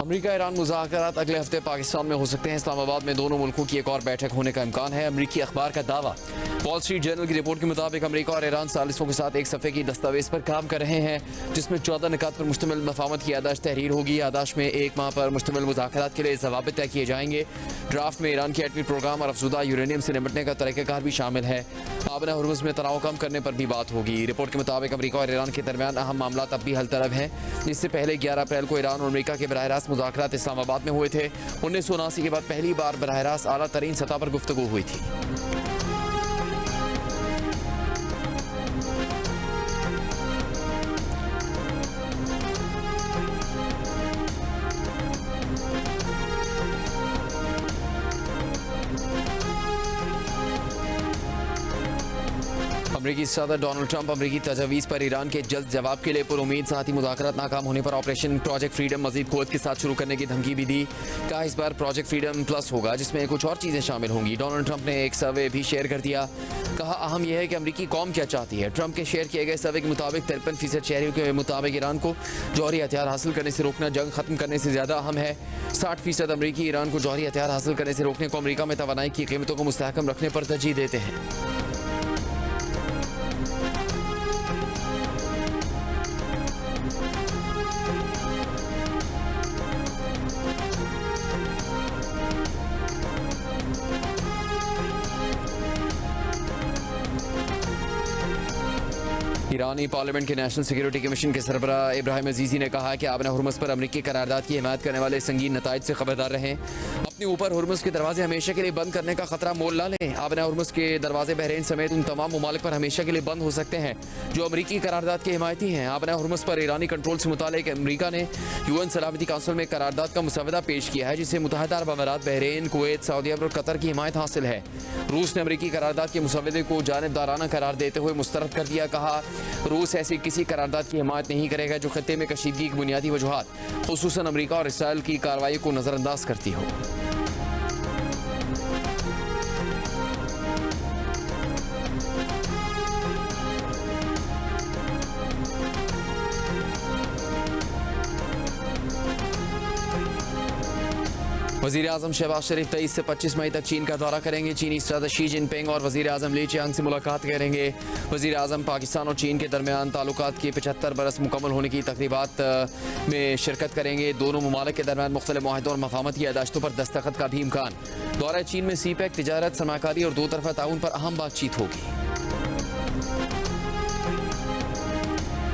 अमरीका Iran मुज़ाकरात अगले हफ्ते पाकिस्तान में हो सकते हैं। इस्लामाबाद में दोनों मुल्कों की एक और बैठक होने का इम्कान है। अमरीकी अखबार का दावा। वॉल स्ट्रीट जर्नल की रिपोर्ट के मुताबिक अमरीका और ईरान सालिसों के साथ एक सफ़े की दस्तावेज पर काम कर रहे हैं, जिसमें 14 निकात पर मुश्तमिल मफाहमत की यादाश्त तहरीर होगी। यादाश्त में 1 माह पर मुश्तमिल मुज़ाकरात के लिए ज़वाबित तय किए जाएंगे। ड्राफ्ट में ईरान के एटमी प्रोग्राम और अफजुदा यूरेनियम से निपटने का तरीक़ाकार भी शामिल है। आबना हुर्मुज़ में तनाव कम करने पर भी बात होगी। रिपोर्ट के मुताबिक अमरीका और ईरान के दरमियान अहम मामला अब भी हल तलब हैं। इससे पहले 11 अप्रैल को ईरान और अमरीका के बराह रास्त मुज़ाकरात इस्लामाबाद में हुए थे। 1979 के बाद पहली बार बराह रास्त आला तरीन सतह पर गुफ्तगू हुई थी। अमरीकी सदर डोनाल्ड ट्रंप अमरीकी तजवीज़ पर ईरान के जल्द जवाब के लिए पुरुमीद, साथ ही मुज़ाकरात नाकाम होने पर ऑपरेशन प्रोजेक्ट फ्रीडम मजीद क़ुव्वत के साथ शुरू करने की धमकी भी दी। कहा इस बार प्रोजेक्ट फ्रीडम प्लस होगा, जिसमें कुछ और चीज़ें शामिल होंगी। डोनाल्ड ट्रंप ने एक सर्वे भी शेयर कर दिया। कहा अहम यह है कि अमरीकी कौम क्या चाहती है। ट्रंप के शेयर किए गए सर्वे के मुताबिक 53% शहरियों के मुताबिक ईरान को जौहरी हथियार हासिल करने से रोकना जंग खत्म करने से ज़्यादा अहम है। 60% अमरीकी ईरान को जौहरी हथियार हासिल करने से रोकने को अमरीका में तवानाई की कीमतों को मुस्तहकम रखने पर तरजीह देते हैं। ईरानी पार्लियामेंट के नेशनल सिक्योरिटी कमीशन के सरबराह इब्राहिम अजीजी ने कहा कि आबना हुर्मुज़ पर अमरीकी करारदाद की हिमायत करने वाले संगीन नताइज से खबरदार रहें। अपने ऊपर हुर्मुज़ के दरवाजे हमेशा के लिए बंद करने का खतरा मोल ना लें। आबना हुर्मुज़ के दरवाजे बहरीन समेत उन तमाम ममालिक पर हमेशा के लिए बंद हो सकते हैं जो अमरीकी करारदाद के हिमायती हैं। आबना हुर्मुज़ पर ईरानी कंट्रोल से मुतालिक अमरीका ने UN सलामती काउंसिल में करारदाद का मुसवदा पेश किया है, जिसे मुत्तहिदा अरब अमीरात, बहरीन, कुवैत, सऊदी अरब और कतर की हिमायत हासिल है। रूस ने अमरीकी करारदाद के मुसवदे को जानिबदाराना करार देते हुए मुस्तरद कर दिया। कहा रूस ऐसी किसी करारदाद की हिमायत नहीं करेगा जो खत्ते में कशीदगी की बुनियादी वजूहात, खुसूसन अमरीका और इसराइल की कार्रवाई को नजरअंदाज करती हो। वज़ीर आज़म शहबाज शरीफ 23 से 25 मई तक चीन का दौरा करेंगे। चीनी सदर शी जिनपिंग और वज़ीर आज़म ली चियांग से मुलाकात करेंगे। वज़ीर आज़म पाकिस्तान और चीन के दरमियान ताल्लुकात के 75 बरस मुकम्मल होने की तक़रीबात में शिरकत करेंगे। दोनों ममालिक के दरमियान मुख्तलिफ मुआहदों और मफाहमती यादाश्तों पर दस्तखत का भी इम्कान। दौरा चीन में सीपैक, तिजारत, सरमाकारी और दो तरफ़ा ताउन पर अहम बातचीत होगी।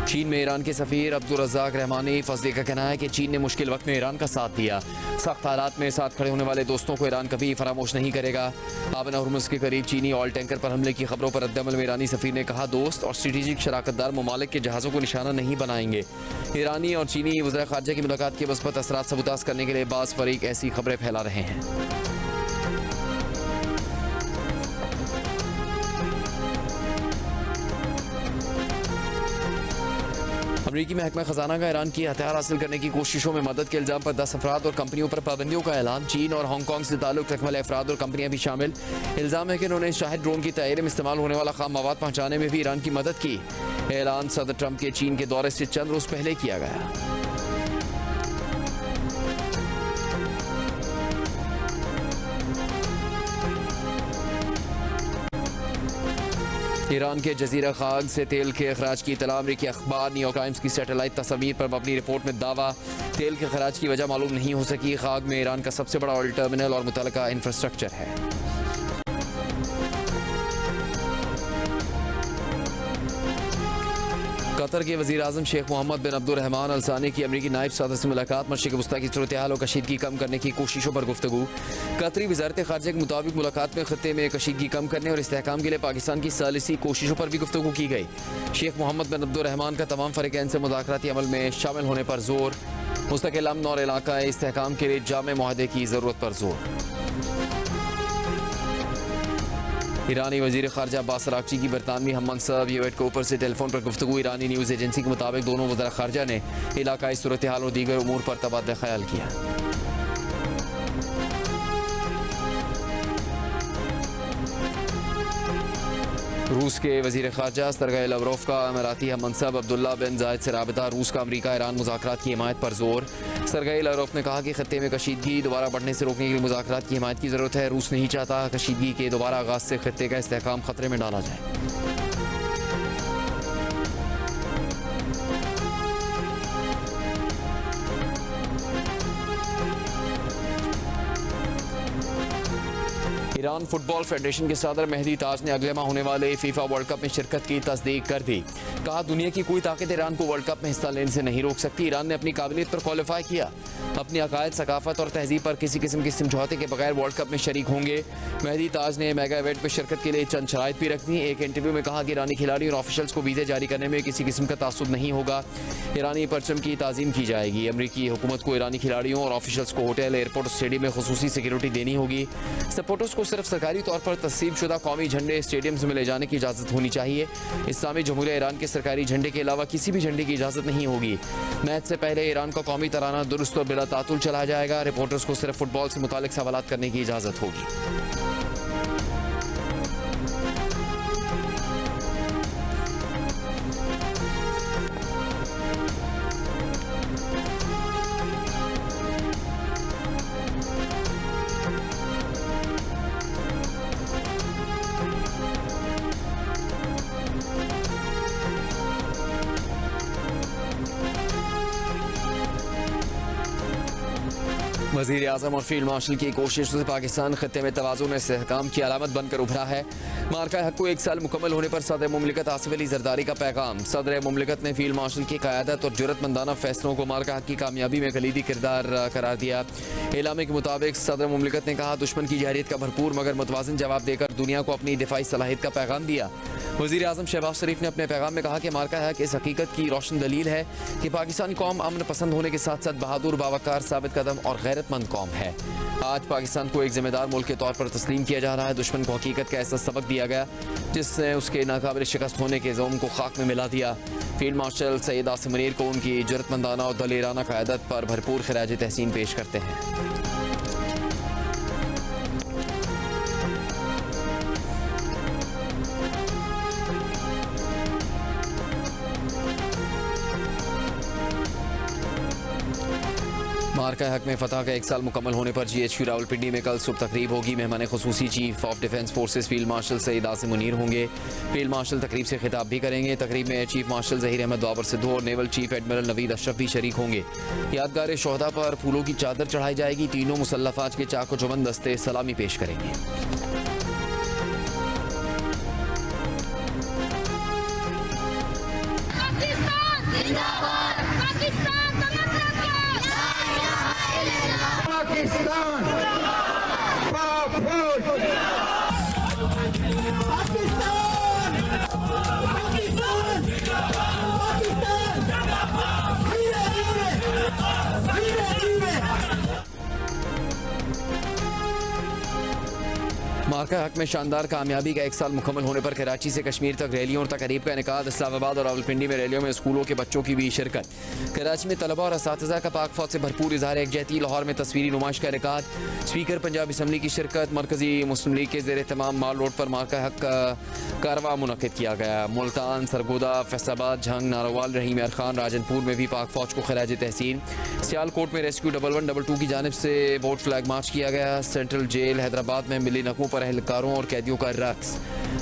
चीन में ईरान के सफ़ीर अब्दुल रज़्ज़ाक रहमानी फजली का कहना है कि चीन ने मुश्किल वक्त में ईरान का साथ दिया। सख्त हालात में साथ खड़े होने वाले दोस्तों को ईरान कभी फरामोश नहीं करेगा। आबना हुर्मुज़ के करीब चीनी ऑयल टैंकर पर हमले की खबरों पर रद्दअमल में ईरानी सफ़ीर ने कहा दोस्त और स्ट्रेटेजिक शराकतदार ममालिक के जहाज़ों को निशाना नहीं बनाएंगे। ईरानी और चीनी वज़ीर ख़ारजा की मुलाकात के मस्बत असरात सबूताज़ करने के लिए बाज़ फ़रीक ऐसी खबरें फैला रहे हैं। अमरीकी महकमा खजाना का ईरान की हथियार हासिल करने की कोशिशों में मदद के इल्जाम पर 10 अफराद और कंपनियों पर पाबंदियों का ऐलान। चीन और हांगकांग से ताल्लुक रखने वाले अफराद और कंपनियां भी शामिल। इल्जाम है कि उन्होंने शाहिद ड्रोन की तैयारी में इस्तेमाल होने वाला खाम मवाद पहुंचाने में भी ईरान की मदद की। ऐलान सदर ट्रंप के चीन के दौरे से चंद रोज पहले किया गया। ईरान के जजीरा खाग से तेल के अखराज की इतला। अमरीकी अखबार न्यूयॉर्क टाइम्स की सैटेलाइट तस्वीर पर मबनी रिपोर्ट में दावा तेल के खराज की वजह मालूम नहीं हो सकी। खाग में ईरान का सबसे बड़ा ऑयल टर्मिनल और मुतल्लिका इंफ्रास्ट्रक्चर है। कतर के वज़ीर आज़म शेख मोहम्मद बिन अब्दुर्रहमान अल सानी की अमरीकी नायब सदर से मुलाकात। मशरिक़ वस्ता की सूरत हाल और कशीदगी कम करने की कोशिशों पर गुफ्तगू। कतरी वज़ारत ख़ारजा के मुताबिक मुलाकात में खत्ते में कशीदगी कम करने और इस्तेहकाम के लिए पाकिस्तान की सालिसी कोशिशों पर भी गुफ्तगू की गई। शेख मोहम्मद बिन अब्दुर्रहमान का तमाम फ़रीक़ैन से मुज़ाकराती अमल में शामिल होने पर जोर। मुस्तक़िल अमन और इलाक़ा इस्तेहकाम के लिए जामे मुआहदे की ज़रूरत पर जोर। ईरानी वज़ीर ख़ारजा अब्बास अराग़ची की बरतानवी हम मनसब यूएट के ऊपर से टेलीफोन पर गुफ्तगू। ईरानी न्यूज़ एजेंसी के मुताबिक दोनों वज़ीर ख़ारजा ने इलाक़ाई सूरत हाल और दीगर उमूर पर तबादला ख्याल किया। रूस के वज़ीर ख़ारजा सरगई लवरोफ का अमाराती हम मनसब अब्दुल्ला बिन जायद से राबिता। रूस का अमरीका ईरान मुज़ाकरात की हिमायत पर जोर। सरगई लवरोफ ने कहा कि खत्ते में कशीदगी दोबारा बढ़ने से रोकने के लिए मुज़ाकरात की हिमायत की ज़रूरत है। रूस नहीं चाहता कशीदगी के दोबारा आगाज़ से खत्ते का इस्तेहकाम खतरे में डाला जाए। ईरान फुटबॉल फेडरेशन के सदर मेहदी ताज ने अगले माह होने वाले फीफा वर्ल्ड कप में शिरकत की तस्दीक कर दी। कहा दुनिया की कोई ताकत ईरान को वर्ल्ड कप में हिस्सा लेने से नहीं रोक सकती। ईरान ने अपनी काबिलियत पर क्वालिफाई किया। अपनी अकायद, सकाफत और तहजीब पर किसी किस्म के समझौते के बगैर वर्ल्ड कप में शरीक होंगे। मेहदी ताज ने मेगा इवेंट में शिरकत के लिए चंद शराइत भी रख दी। एक इंटरव्यू में कहा कि ईरानी खिलाड़ियों और ऑफिशियल्स को वीज़े जारी करने में किसी किस्म का तासुब नहीं होगा। ईरानी परचम की ताज़ीम की जाएगी। अमरीकी हुकूमत को ईरानी खिलाड़ियों और ऑफिशियल्स को होटल, एयरपोर्ट और स्टेडियम में खुसूसी सिक्योरिटी देनी होगी। सपोर्टर्स को सिर्फ सरकारी तौर पर तस्लीम शुदा कौमी झंडे स्टेडियम्स में ले जाने की इजाज़त होनी चाहिए। इस्लामी जमहूरिया ईरान के सरकारी झंडे के अलावा किसी भी झंडे की इजाज़त नहीं होगी। मैच से पहले ईरान का कौमी तराना दुरुस्त और बिला तातुल चला जाएगा। रिपोर्टर्स को सिर्फ फुटबॉल से मुतालिक सवालात करने की इजाज़त होगी। वज़ीर आज़म और फील्ड मार्शल की कोशिशों से पाकिस्तान खत्ते में तवाज़ुन इस्तेहकाम की अलामत बनकर उभरा है। मार्का हक को 1 साल मुकम्मल होने पर सदर मुमलिकत आसिफ अली जरदारी का पैगाम। सदर मुमलिकत ने फील्ड मार्शल की क़यादत और जुर्रतमंदाना फैसलों को मार्का हक की कामयाबी में कलीदी किरदार करार दिया। एलामे के मुताबिक सदर मुमलिकत ने कहा दुश्मन की जारियत का भरपूर मगर मुतवाज़िन जवाब देकर दुनिया को अपनी दिफाई सलाहियत का पैगाम दिया। वज़ीर आज़म शहबाज शरीफ ने अपने पैगाम में कहा कि मार्का हक इस हकीकत की रोशन दलील है कि पाकिस्तानी कौम अमन पसंद होने के साथ साथ बहादुर, बावकार, साबित कदम और गैरतमंद कौम है। आज पाकिस्तान को एक जिम्मेदार मुल्क के तौर पर तस्लीम किया जा रहा है। दुश्मन को हकीकत का ऐसा सबक दिया गया जिसने उसके नाकाबिल शिकस्त होने के ज़ोम को खाक में मिला दिया। फील्ड मार्शल सैयद आसिम मुनीर को उनकी जुर्रतमंदाना और दलेराना क़यादत पर भरपूर खिराज तहसीन पेश करते हैं। मार्का हक में फतह का 1 साल मुकम्मल होने पर GHQ रावलपिंडी में कल सुबह तकरीब होगी। मेहमान खुसूसी chief of defence forces field marshal Syed Asim Munir होंगे। फील्ड मार्शल तकरीब से खिताब भी करेंगे। तकरीब में चीफ मार्शल ज़हीर अहमद बाबर सिद्धू और naval chief admiral Naveed Ashraf भी शरीक होंगे। यादगार शोहदा पर फूलों की चादर चढ़ाई जाएगी। तीनों मुसल्लह फ़ौज के चाको चौबंद दस्ते सलामी पेश करेंगे। मार्का हक में शानदार कामयाबी का 1 साल मुकम्मल होने पर कराची से कश्मीर तक रैलियों और तकरीब का इनेकाद। इस्लामाबाद और रावलपिंडी में रैलियों में स्कूलों के बच्चों की भी शिरकत। कराची में तलबा और असातिज़ा का पाक फौज से भरपूर इज़हार यकजहती। लाहौर में तस्वीरी नुमाइश का इनेकाद। स्पीकर पंजाब असम्बली की शिरकत। मरकजी मुस्लिम लीग के ज़ेर तमाम माल रोड पर मार्का हक का कारवा मुनक़िद किया गया। मुल्तान, सरगोदा, फैसलाबाद, झंग, नारोवाल, रहीम यार खान, राजनपुर में भी पाक फौज को खिराज तहसीन। सियालकोट में रेस्क्यू 11222 की जानिब से बोट फ्लैग मार्च किया गया। सेंट्रल जेल हैदराबाद में मिली नकमों पर एहलकारों और कैदियों का रक्स।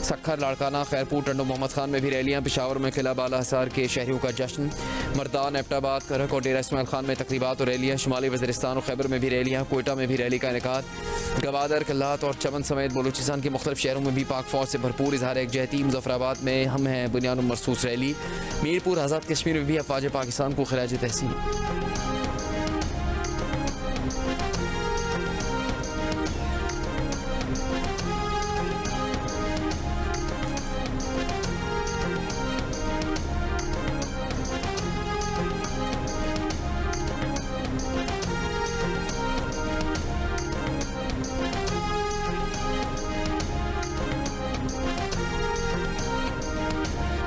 सखर, लाड़काना, खैरपुर, टंडो मोहम्मद खान में भी रैलियां। पेशावर में किला बाला हसार के शहरियों का जश्न। मर्दान, एबटाबाद, करक और डेरा इस्माइल खान में तकरीबात और रैलियां। शुमाली वज़ीरिस्तान और खैबर में भी रैलियां। कोयटा में भी रैली का इनेकाद। गवादर, कल्लात और चमन समेत बलूचिस्तान के मुख्तलिफ शहरों में भी पाक फौज से भरपूर इज़हार यकजहती। मुजफ्फराबाद में हम हैं बुनियाद मरसूस रैली। मीरपुर, आज़ाद कश्मीर में भी अफवाज पाकिस्तान को खिराज तहसीन।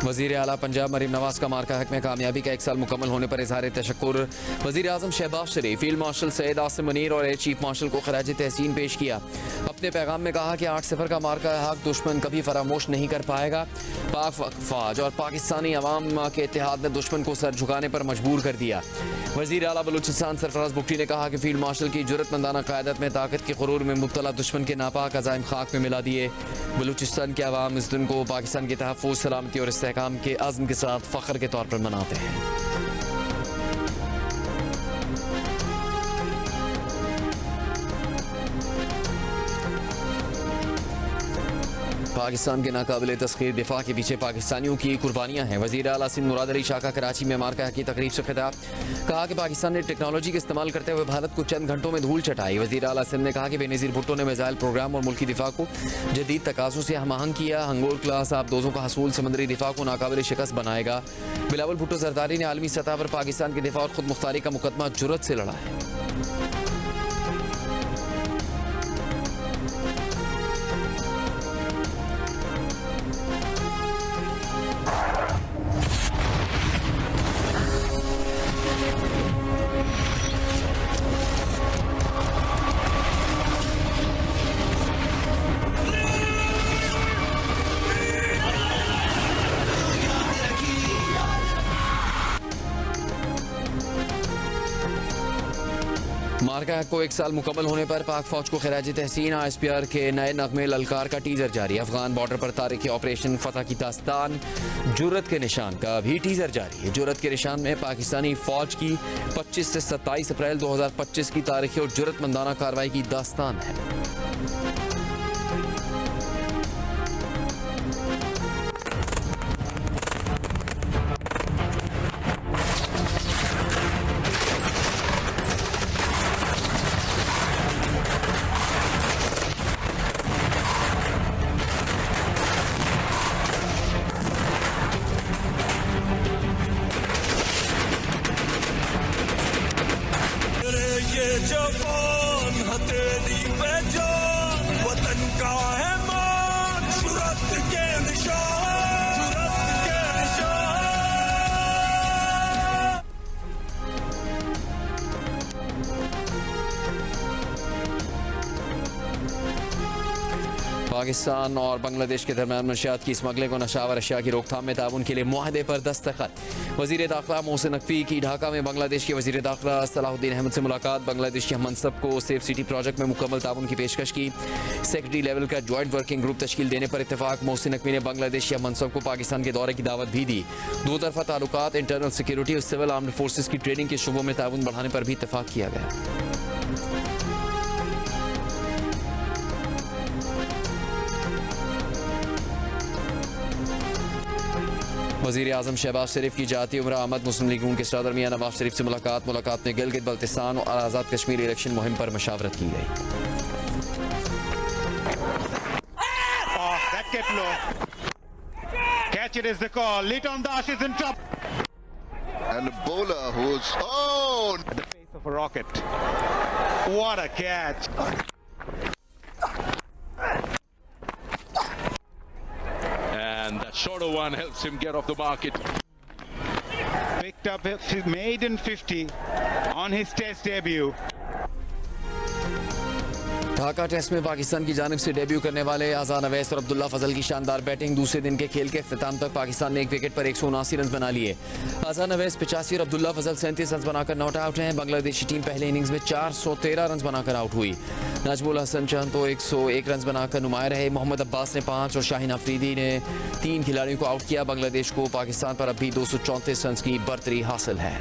वज़ीर आला पंजाब मरीम नवाज का मार्का हक में कामयाबी का 1 साल मुकम्मल होने पर इज़हार तशक्कुर। वज़ीर आज़म शहबाज शरीफ, फील्ड मार्शल सैयद आसिम मुनीर और एयर चीफ मार्शल को खिराज तहसीन पेश किया। अब अपने पैगाम में कहा कि 8-0 का मार्का हक दुश्मन कभी फरामोश नहीं कर पाएगा। पाक फौज और पाकिस्तानी अवाम के इत्तेहाद ने दुश्मन को सर झुकाने पर मजबूर कर दिया। वज़ीर आला बलूचिस्तान सरफराज बुगटी ने कहा कि फील्ड मार्शल की जुर्रतमंदाना क़यादत में ताकत के गुरूर में मुब्तला दुश्मन के नापाक अज़ाइम खाक में मिला दिए। बलूचिस्तान के अवाम इस दिन को पाकिस्तान के तहफ़्फ़ुज़, सलामती और इस्तेहकाम के अज़्म के साथ फ़ख्र के तौर पर मनाते हैं। पाकिस्तान के नाकाबिले तस्खीर दिफा के पीछे पाकिस्तानियों की कुर्बानियां हैं। वज़ीर आला सिंध मुराद अली शाह का कराची में मार्का की तकरीब से खिताब। कहा कि पाकिस्तान ने टेक्नोलॉजी का इस्तेमाल करते हुए भारत को चंद घंटों में धूल चटाई। वज़ीर आला सिंध ने कहा कि बेनज़ीर भुट्टो ने मिसाइल प्रोग्राम और मुल्की दिफा को जदीद तकाज़ों से हम आहंग किया। हंगोर क्लास आबदोजों का हसूल समंदरी दिफा को नाकाबिले शिकस्त बनाएगा। बिलावल भुट्टो जरदारी ने आलमी सतह पर पाकिस्तान के दिफा और खुद मुख्तारी का मुकदमा जुर्रत से लड़ा है। मार्का को 1 साल मुकम्मल होने पर पाक फौज को खिराज तहसीन। ISPR के नए नगमे ललकार का टीजर जारी। अफगान बॉर्डर पर तारीखी ऑपरेशन फतह की दास्तान जुर्रत के निशान का भी टीजर जारी है। जुर्रत के निशान में पाकिस्तानी फौज की 25 से 27 अप्रैल 2025 की तारीखी और जुर्रतमंदाना कार्रवाई की दास्तान है। जवान हथेली पे जान, वतन का है मान, जुर्रत के निशान, जुर्रत के निशान। पाकिस्तान और बांग्लादेश के दरमियान मनशियात की स्मगलिंग और नशावर अशिया की रोकथाम में ताउन के लिए मुआहदे पर दस्तखत। वज़ीर दाखिला मोहसिन नकवी की ढाका में बांग्लादेश के वज़ीर दाखिला सलाहुद्दीन अहमद से मुलाकात। बांग्लादेश के मनसब को सेफ सिटी प्रोजेक्ट में मुकम्मल ताउन की पेशकश की। सेक्रेटरी लेवल का जॉइंट वर्किंग ग्रुप तश्कील देने पर इत्तेफाक। मोहसिन नकवी ने बांग्लादेश या मनसब को पाकिस्तान के दौरे की दावत भी दी। दो तरफा ताल्लुकात, इंटरनल सिक्योरिटी और सिविल आर्म्ड फोर्सेज की ट्रेनिंग के शुबों में ताउन बढ़ाने पर भी इत्तेफाक किया गया। वज़ीर आज़म शहबाज शरीफ की जाती उम्र आमद। मुस्लिम लीग नून के सदर मियां नवाज शरीफ से मुलाकात में गिलगित बल्तिस्तान और आज़ाद कश्मीर इलेक्शन मुहिम पर मशावरत की गई। Catch it is the call. Leighton Dash is in top. And the bowler who's The pace of a rocket. What a catch. And that shorter one helps him get off the market. Picked up his maiden 50 on his test debut. Dhaka test में पाकिस्तान की जानिब से debut करने वाले अज़ान अवैस और अब्दुल्ला फजल की शानदार बैटिंग। दूसरे दिन के खेल के अख्ताम तक पाकिस्तान ने एक विकेट पर 179 रन बना लिए। अज़ान अवैस 85 और अब्दुल्ला फजल 37 रन बनाकर नॉट आउट हैं। बांग्लादेशी टीम पहले इनिंग्स में 413 रन बनाकर आउट हुई। नजमुल हसन चंद तो 101 रन बनाकर नुमाया रहे। मोहम्मद अब्बास ने 5 और शाहीन अफरीदी ने 3 खिलाड़ियों को आउट किया। बांग्लादेश को पाकिस्तान पर अब भी 234 रन की बर्तरी हासिल है।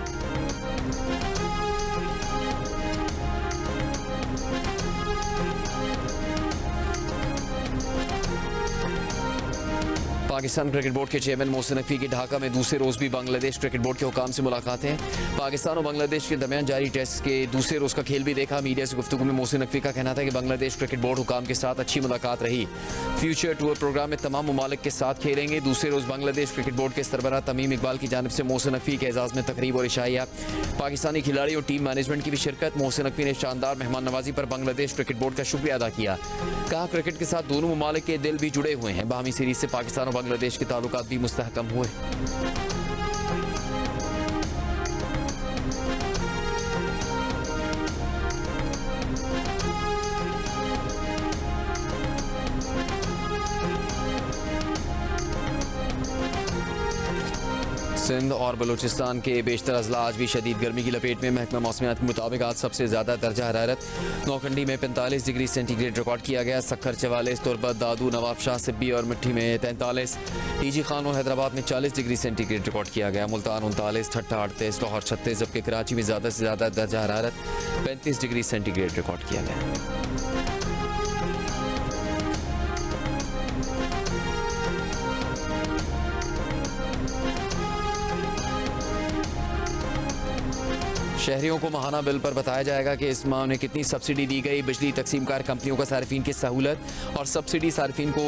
पाकिस्तान क्रिकेट बोर्ड के चेयरमैन मोहसिन नकवी की ढाका में दूसरे रोज भी बांग्लादेश क्रिकेट बोर्ड के हुकाम से मुलाकातें। पाकिस्तान और बांग्लादेश के दरमियान जारी टेस्ट के दूसरे रोज का खेल भी देखा। मीडिया से गुफ्तगू में मोहसिन नकवी का कहना था कि बांग्लादेश क्रिकेट बोर्ड हुकाम के साथ अच्छी मुलाकात रही। फ्यूचर टूर प्रोग्राम में तमाम ममालिक के साथ खेलेंगे। दूसरे रोज बांग्लादेश क्रिकेट बोर्ड के सरबराह तमीम इकबाल की जानिब से मोहसिन नकवी के एजाज में तकरीब और इशाइया। पाकिस्तानी खिलाड़ी और टीम मैनेजमेंट की भी शिरकत। मोहसिन नकवी ने शानदार मेहमान नवाजी पर बांग्लादेश क्रिकेट बोर्ड का शुक्रिया अदा किया। कहा क्रिकेट के साथ दोनों ममालिक के दिल भी जुड़े हुए हैं। बाहमी सीरीज से पाकिस्तान और बांग्लादेश के ताल्लुकात भी मुस्तहकम हुए। सिंध और बलूचिस्तान के बेशतर अजला आज भी शदीद गर्मी की लपेट में। महकमा मौसमियात के मुताबिक आज सबसे ज़्यादा दर्जा हरारत नौखंडी में 45 डिग्री सेंटीग्रेड रिकॉर्ड किया गया। सक्खर 44, तुरबत, दादू, नवाबशाह, सिब्बी और मिट्टी में 43, टीजी खान और हैदराबाद में 40 डिग्री सेंटीग्रेड रिकॉर्ड किया गया। मुल्तान 39, ठट्टा 38, लाहौर 36, जबकि कराची में ज़्यादा से ज़्यादा दर्जा हरारत 35 डिग्री सेंटीग्रेड रिकॉर्ड किया गया। शहरियों को माहाना बिल पर बताया जाएगा कि इस माह में कितनी सब्सिडी दी गई। बिजली तकसीमकार कंपनियों का सार्फिन की सहूलत और सब्सिडी सार्फिन को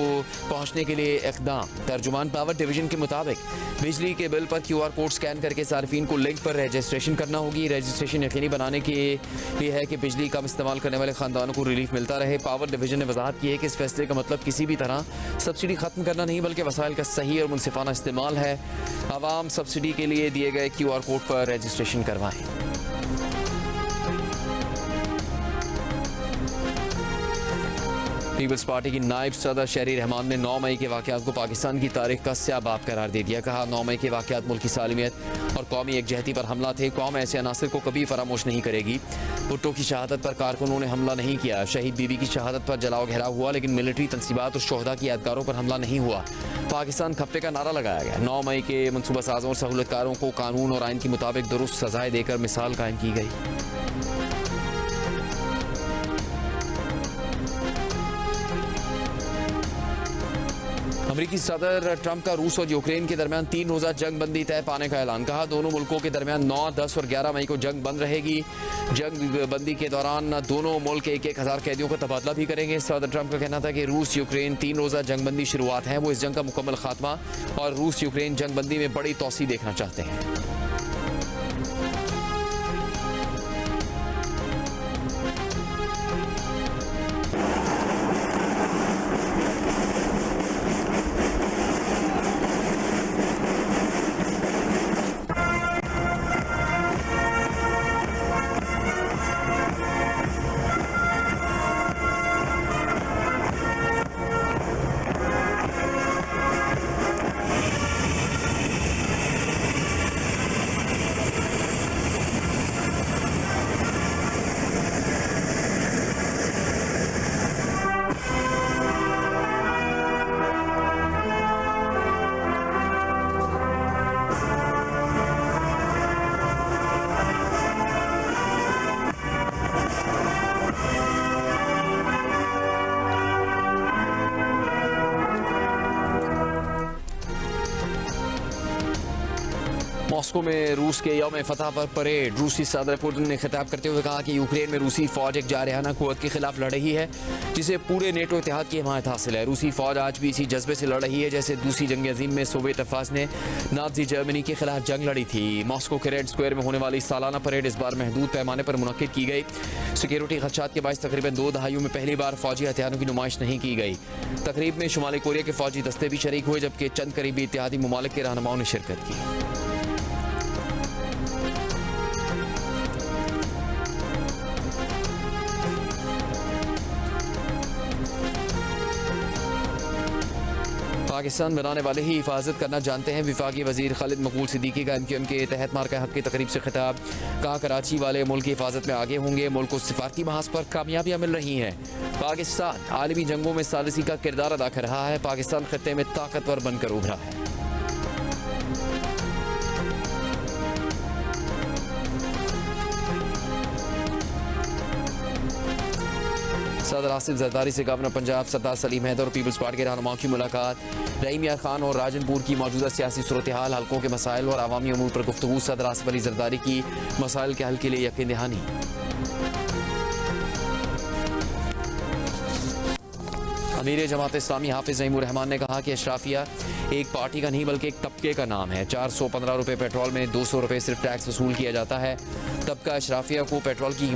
पहुंचने के लिए इक़दाम। तर्जुमान पावर डिवीजन के मुताबिक बिजली के बिल पर QR कोड स्कैन करके सार्फिन को लिंक पर रजिस्ट्रेशन करना होगी। रजिस्ट्रेशन यकीनी बनाने के लिए है कि बिजली कम इस्तेमाल करने वाले खानदानों को रिलीफ मिलता रहे। पावर डिवीजन ने वजाहत की है कि इस फैसले का मतलब किसी भी तरह सब्सिडी खत्म करना नहीं, बल्कि वसाइल का सही और मुनसिफाना इस्तेमाल है। आवाम सब्सिडी के लिए दिए गए QR कोड पर रजिस्ट्रेशन करवाएं। पीपल्स पार्टी की नायब सदर शहरी रहमान ने 9 मई के वाक़यात को पाकिस्तान की तारीख का स्याह बाब करार दे दिया। कहा, 9 मई के वाक़यात मुल्क की सालिमियत और कौमी एकजहती पर हमला थे। कौम ऐसे अनासर को कभी फरामोश नहीं करेगी। भुट्टो की शहादत पर कारकुनों ने हमला नहीं किया। शहीद बीबी की शहादत पर जलाओ घेराव हुआ, लेकिन मिलिट्री तंसीबात और शोहदा की यादगारों पर हमला नहीं हुआ। पाकिस्तान खप्पे का नारा लगाया गया। 9 मई के मनसूबा साजों और सहूलतकारों को कानून और आइन के मुताबिक दुरुस्त सजाएं देकर मिसाल कायम की गई। अमरीकी सदर ट्रंप का रूस और यूक्रेन के दरमियान 3 रोज़ा जंग बंदी तय पाने का ऐलान। कहा, दोनों मुल्कों के दरमियान 9, 10 और 11 मई को जंग बंद रहेगी। जंग बंदी के दौरान दोनों मुल्क 1,000 कैदियों का तबादला भी करेंगे। सदर ट्रंप का कहना था कि रूस यूक्रेन 3 रोज़ा जंग बंदी शुरुआत है। वो इस जंग का मुकम्मल खात्मा और रूस यूक्रेन जंग बंदी में बड़ी तोसी देखना चाहते हैं। मॉस्को में रूस के यौम फतह पर परेड। रूसी सदर पुतिन ने खिताब करते हुए कहा कि यूक्रेन में रूसी फौज एक जारहाना कुव्वत के खिलाफ लड़ रही है, जिसे पूरे नेटो इत्तेहाद की हिमायत हासिल है। रूसी फौज आज भी इसी जज्बे से लड़ रही है जैसे दूसरी जंग अजीम में सोवियत अफवाज ने नाज़ी जर्मनी के खिलाफ जंग लड़ी थी। मॉस्को के रेड स्क्वायर में होने वाली सालाना परेड इस बार महदूद पैमाने पर मुनक्किद की गई। सिक्योरिटी खदशात के बायस तकरीबन 2 दहाइयों में पहली बार फौजी हथियारों की नुमाइश नहीं की गई। तकरीब में शुमाली कोरिया के फौजी दस्ते भी शरीक हुए, जबकि चंद करीबी इत्तेहादी ममालिक के रहनुमाओं ने शिरकत की। पाकिस्तान बनाने वाले ही हिफाजत करना जानते हैं। विफाकी वजीर खालिद मकबूल सिद्दीकी का MQM के तहत मार्का हक की तकरीब से खिताब। कहा, कराची वाले मुल्क की हिफाजत में आगे होंगे। मुल्क को सिफारती महाज पर कामयाबियां मिल रही हैं। पाकिस्तान आलमी जंगों में सालिसी का किरदार अदा कर रहा है। पाकिस्तान खत्ते में ताकतवर बनकर उभरा है। सदर आसिफ जरदारी से गवर्नर पंजाब सरदार सलीम हैदर और पीपल्स पार्टी के रहनुमाओं की मुलाकात। रहीम यार खान और राजनपुर की मौजूदा सियासी सूरत हाल, हल्कों के मसाइल और अवामी अमूर पर गुफ्तगू। सदर आसिफ अली जरदारी की मसाइल के हल के लिए यकीन दहानी। अमीर जमात इस्लामी हाफिज नईमुर रहमान ने कहा कि अशराफिया एक पार्टी का नहीं बल्कि एक तबके का नाम है। 415 रुपये पेट्रोल में 200 रुपये सिर्फ टैक्स वसूल किया जाता है। तबका अशराफिया को पेट्रोल की